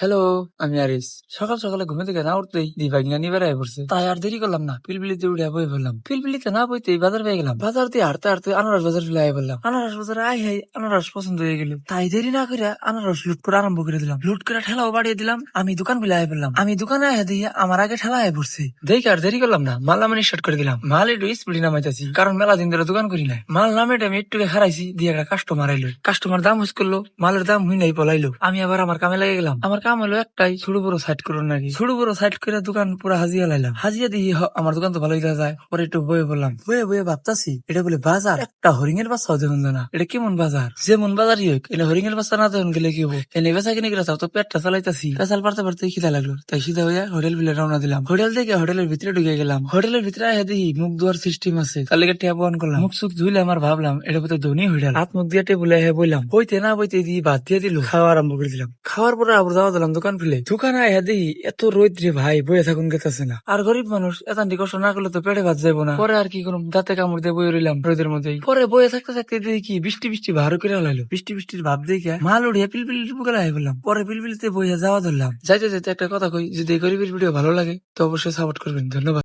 Hello, আমি আরিস। সকাল সকালে ঘুমে থেকে না উঠতেই দিভাই নিয়ে বেড়ায় পড়ছে। তাই আর দেরি করলাম না, পিলপিলিতে উঠে বয়ে ফেললাম। পিলপিলিতে না বইতেই বাজার পেয়ে গেলাম। বাজার দিয়ে হাঁটতে হাঁটতে আনারস বাজার ফেলে আয় বললাম। আনারস বাজারে আয় হাই আনারস পছন্দ হয়ে গেল। তাই দেরি না করে আনারস লুট করে আরম্ভ করে দিলাম। লুট করে ঠেলাও বাড়িয়ে দিলাম। আমি দোকান ফেলে আয় বললাম। আমি দোকানে আয় দিয়ে আমার আগে ঠেলা আয় পড়ছে। দেখি আর দেরি করলাম না, মাল নামানি স্টার্ট করে দিলাম। মাল একটু স্পিডে নামাইতেছি, কারণ মেলা দিন ধরে দোকান করি নাই। মাল নামেটা আমি একটু হারাইছি দিয়ে একটা কাস্টমার আইলো। কাস্টমার দাম হুস করলো, মালের দাম হুই নাই পলাইলো। আমি আবার আমার কামে লেগে গেলাম। আমার কাম হলো একটাই, ছোট বড় সাইড করুন নাকি। ছোট বড় সাইড করে দোকান পুরো হাজিয়া লাইলাম। হাজিয়া দিয়ে আমার দোকান তো ভালোই দেখা যায়। পরে একটু বয়ে বললাম, বয়ে বয়ে ভাবতাছি এটা বলে বাজার, একটা হরিণের বাচ্চাও দেখুন না। এটা কেমন বাজার? যেমন বাজারই হোক, এটা হরিণের বাচ্চা না দেখুন গেলে কি হবো? এনে বেচা কিনে গেলে তো পেটটা চালাইতাছি। পেশাল পারতে পারতে খিদা লাগলো, তাই সিধা হইয়া হোটেল বিলে রওনা দিলাম। হোটেল থেকে হোটেলের ভিতরে ঢুকে গেলাম। হোটেলের ভিতরে আয়া দেখি মুখ ধোয়ার সিস্টেম আছে। তার লেগে ট্যাপ অন করলাম। মুখ সুখ ধুইলে আমার ভাবলাম এটা বোধ ধনী হোটেল। হাত মুখ দিয়ে টেবুলে বললাম, বইতে না বইতে দিয়ে ভাত দিয়ে দিল। খাওয়া আরম্ভ করে দিলাম। খাওয়ার পরে আবার দাওয়া দিলাম দোকান ফেলে। দোকানে আয়া দেখি এত রোদ্রে ভাই বয়ে থাকুন গেতেছে না। আর গরিব মানুষ এতান্টি কষ্ট না করলে তো পেটে ভাত যাবো না। পরে আর কি করুম, দাঁতে কামড় দিয়ে বয়ে রইলাম রোদের মধ্যেই। পরে বয়ে থাকতে থাকতে দেখি কি বৃষ্টি বৃষ্টি ভারো করে লাইলো। বৃষ্টি বৃষ্টির ভাব দেখে মাল উড়িয়ে পিলপিলির বুকে লাই বললাম। পরে পিলপিলিতে বইয়া যাওয়া ধরলাম। যাইতে যাইতে একটা কথা কই, যদি এই গরিবের ভিডিও ভালো লাগে তো অবশ্যই সাপোর্ট করবেন। ধন্যবাদ।